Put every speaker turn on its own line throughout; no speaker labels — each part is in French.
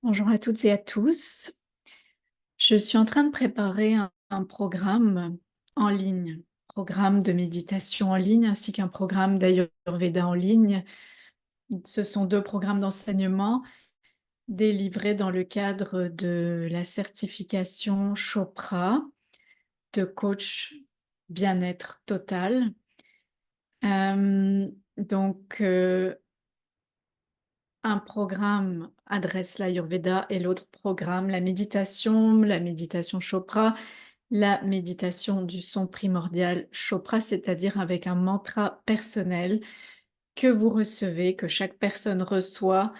Bonjour à toutes et à tous. Je suis en train de préparer un programme en ligne, programme de méditation en ligne ainsi qu'un programme d'Ayurveda en ligne. Ce sont 2 programmes d'enseignement délivrés dans le cadre de la certification Chopra de coach bien-être total. Donc, un programme adresse l'Ayurveda et l'autre programme la méditation Chopra, la méditation du son primordial Chopra, c'est-à-dire avec un mantra personnel que vous recevez, que chaque personne reçoit,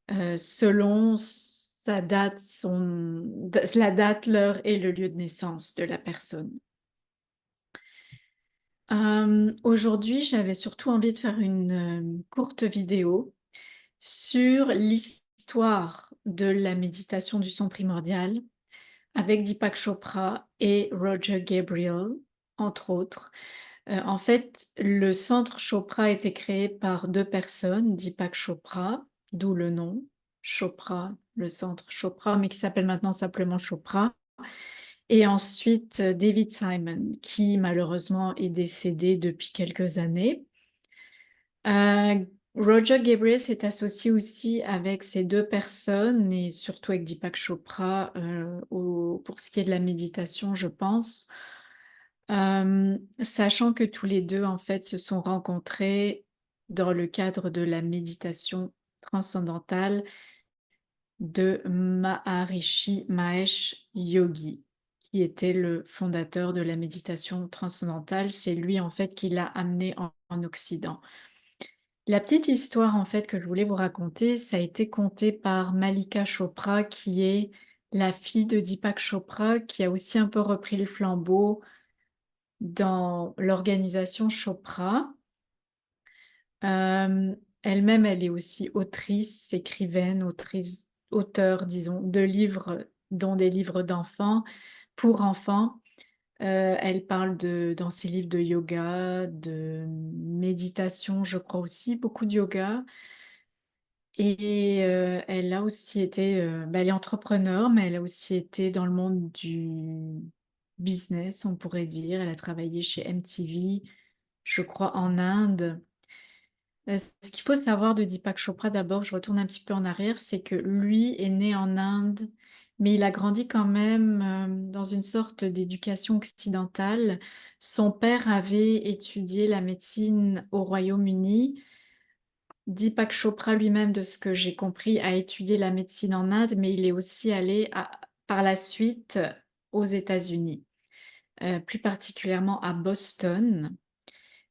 selon sa date, la date, l'heure et le lieu de naissance de la personne. Aujourd'hui, j'avais surtout envie de faire une, courte vidéo sur l'histoire de la méditation du son primordial avec Deepak Chopra et Roger Gabriel, entre autres. En fait, le centre Chopra a été créé par 2 personnes, Deepak Chopra, d'où le nom, Chopra, le centre Chopra, mais qui s'appelle maintenant simplement Chopra, et ensuite David Simon, qui malheureusement est décédé depuis quelques années. Roger Gabriel s'est associé aussi avec ces 2 personnes et surtout avec Deepak Chopra, pour ce qui est de la méditation, je pense. Sachant que tous les 2 en fait, se sont rencontrés dans le cadre de la méditation transcendantale de Maharishi Mahesh Yogi, qui était le fondateur de la méditation transcendantale. C'est lui, en fait, qui l'a amené en Occident. La petite histoire, en fait, que je voulais vous raconter, ça a été conté par Malika Chopra, qui est la fille de Deepak Chopra, qui a aussi un peu repris le flambeau dans l'organisation Chopra. Elle-même, elle est aussi autrice, écrivaine, auteure, disons, de livres, dont des livres d'enfants, pour enfants. Elle parle dans ses livres de yoga, de méditation, je crois aussi, beaucoup de yoga. Et elle a aussi été, elle est entrepreneur, mais elle a aussi été dans le monde du business, on pourrait dire. Elle a travaillé chez MTV, je crois en Inde. Ce qu'il faut savoir de Deepak Chopra d'abord, je retourne un petit peu en arrière, c'est que lui est né en Inde, mais il a grandi quand même, dans une sorte d'éducation occidentale. Son père avait étudié la médecine au Royaume-Uni. Deepak Chopra lui-même, de ce que j'ai compris, a étudié la médecine en Inde, mais il est aussi allé par la suite aux États-Unis, plus particulièrement à Boston.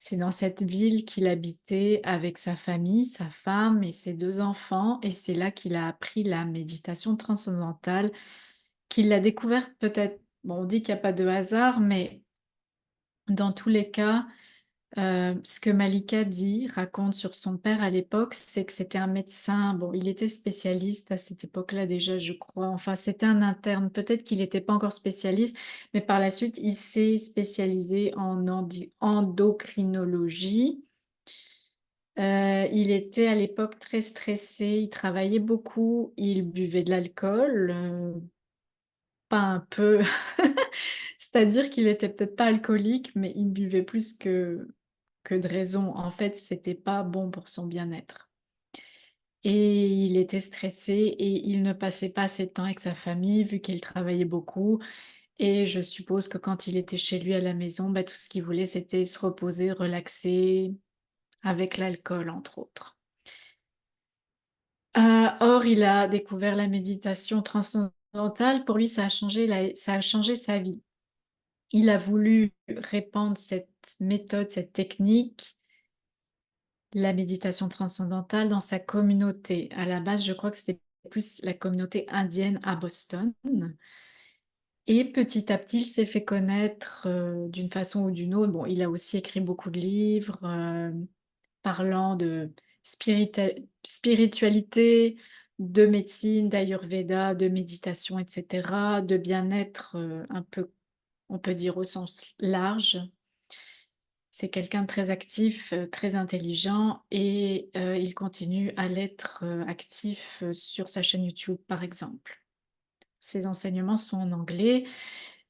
C'est dans cette ville qu'il habitait avec sa famille, sa femme et ses 2 enfants, et c'est là qu'il a appris la méditation transcendantale, qu'il l'a découverte peut-être, bon, on dit qu'il n'y a pas de hasard, mais dans tous les cas, ce que Malika raconte sur son père à l'époque, c'est que c'était un médecin, bon, il était spécialiste à cette époque-là déjà, je crois, enfin, c'était un interne, peut-être qu'il n'était pas encore spécialiste, mais par la suite, il s'est spécialisé en endocrinologie. Il était à l'époque très stressé, il travaillait beaucoup, il buvait de l'alcool, pas un peu, c'est-à-dire qu'il était peut-être pas alcoolique, mais il buvait plus que de raison. En fait, c'était pas bon pour son bien-être et il était stressé et il ne passait pas assez de temps avec sa famille vu qu'il travaillait beaucoup, et je suppose que quand il était chez lui à la maison, bah, tout ce qu'il voulait, c'était se reposer, relaxer avec l'alcool, entre autres. Or, il a découvert la méditation transcendantale. Pour lui, ça a changé sa vie. Il a voulu répandre cette méthode, cette technique, la méditation transcendantale, dans sa communauté. À la base, je crois que c'était plus la communauté indienne à Boston, et petit à petit, il s'est fait connaître, d'une façon ou d'une autre. Bon, il a aussi écrit beaucoup de livres, parlant de spiritualité, de médecine, d'ayurveda, de méditation et cetera, de bien-être, un peu, on peut dire au sens large. C'est quelqu'un de très actif, très intelligent et il continue à l'être, actif, sur sa chaîne YouTube, par exemple. Ses enseignements sont en anglais,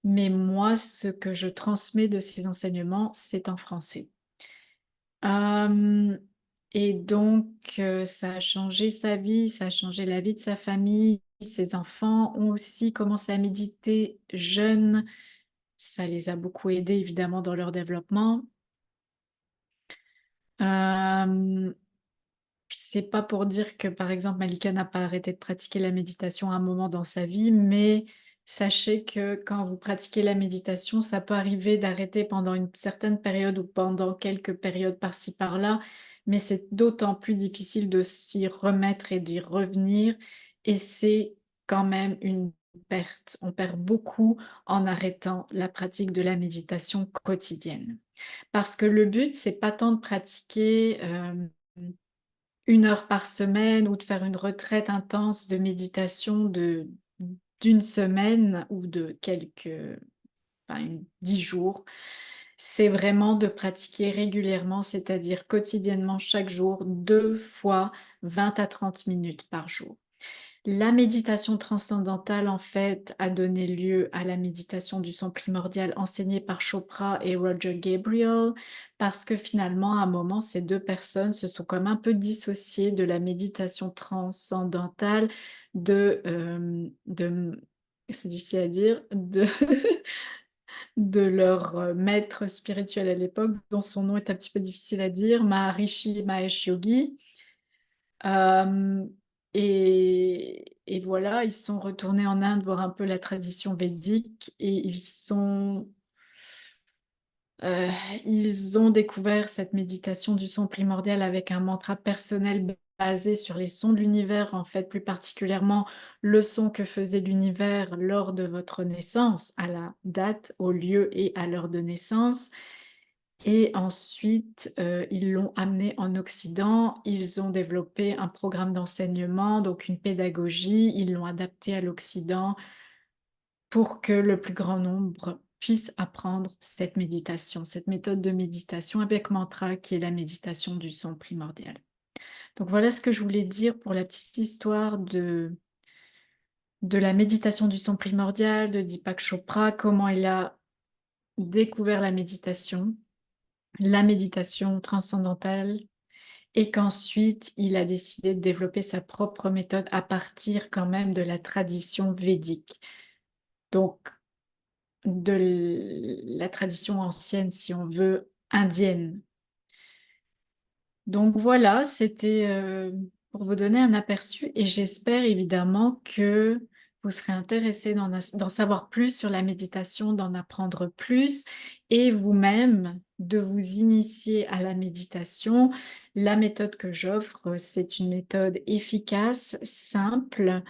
mais moi, ce que je transmets de ces enseignements, c'est en français. Hem et donc ça a changé sa vie, ça a changé la vie de sa famille. Ses enfants ont aussi commencé à méditer jeunes. Ça les a beaucoup aidés évidemment dans leur développement. Hem C'est pas pour dire que, par exemple, Malika n'a pas arrêté de pratiquer la méditation à un moment dans sa vie, mais sachez que quand vous pratiquez la méditation, ça peut arriver d'arrêter pendant une certaine période ou pendant quelques périodes par-ci par-là, mais c'est d'autant plus difficile de s'y remettre et d'y revenir, et c'est quand même une perte. On perd beaucoup en arrêtant la pratique de la méditation quotidienne. Parce que le but, c'est pas tant de pratiquer, 1 heure par semaine ou de faire une retraite intense de méditation d'une semaine ou de quelques enfin 10 jours. C'est vraiment de pratiquer régulièrement, c'est-à-dire quotidiennement chaque jour, 2 fois 20 à 30 minutes par jour. La méditation transcendantale, en fait, a donné lieu à la méditation du son primordial enseignée par Chopra et Roger Gabriel, parce que finalement, à un moment, ces 2 personnes se sont comme un peu dissociées de la méditation transcendantale de c'est difficile à dire, de leur, maître spirituel à l'époque, dont son nom est un petit peu difficile à dire, Maharishi Mahesh Yogi. Hem et voilà, ils sont retournés en Inde voir un peu la tradition védique et heu, ils ont découvert cette méditation du son primordial avec un mantra personnel basé sur les sons de l'univers, en fait, plus particulièrement le son que faisait l'univers lors de votre naissance, à la date, au lieu et à l'heure de naissance. Et ensuite, ils l'ont amené en Occident. Ils ont développé un programme d'enseignement, donc une pédagogie. Ils l'ont adapté à l'Occident pour que le plus grand nombre puisse apprendre cette méditation, cette méthode de méditation avec mantra qui est la méditation du son primordial. Donc voilà ce que je voulais dire pour la petite histoire de la méditation du son primordial, de Deepak Chopra, comment il a découvert la méditation transcendantale et qu'ensuite il a décidé de développer sa propre méthode à partir quand même de la tradition védique. Donc de la tradition ancienne, si on veut, indienne. Donc voilà, c'était, pour vous donner un aperçu et j'espère évidemment que vous serez intéressés d'en savoir plus sur la méditation, d'en apprendre plus et vous-même de vous initier à la méditation. La méthode que j'offre, c'est une méthode efficace, simple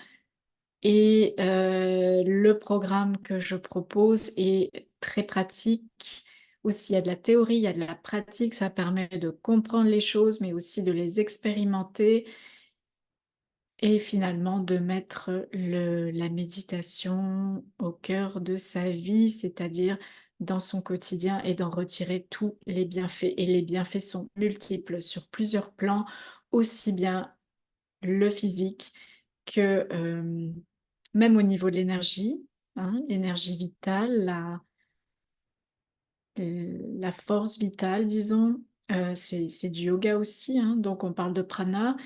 et le programme que je propose est très pratique. Aussi, il y a de la théorie, il y a de la pratique, ça permet de comprendre les choses, mais aussi de les expérimenter et finalement de mettre la méditation au cœur de sa vie, c'est-à-dire dans son quotidien et d'en retirer tous les bienfaits. Et les bienfaits sont multiples sur plusieurs plans, aussi bien le physique que, même au niveau de l'énergie, hein, l'énergie vitale, la force vitale disons, c'est du yoga aussi, hein, donc on parle de prana.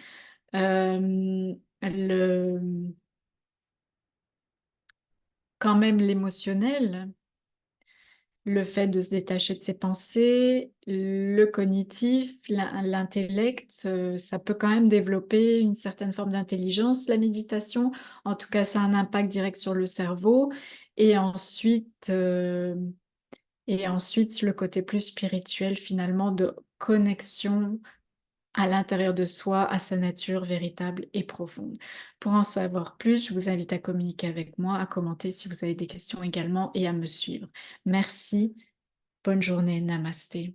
Le quand même l'émotionnel, le fait de se détacher de ses pensées, le cognitif, l'intellect, ça peut quand même développer une certaine forme d'intelligence, la méditation. En tout cas, ça a un impact direct sur le cerveau et ensuite, le côté plus spirituel finalement de connexion à l'intérieur de soi, à sa nature véritable et profonde. Pour en savoir plus, je vous invite à communiquer avec moi, à commenter si vous avez des questions également et à me suivre. Merci. Bonne journée, namasté.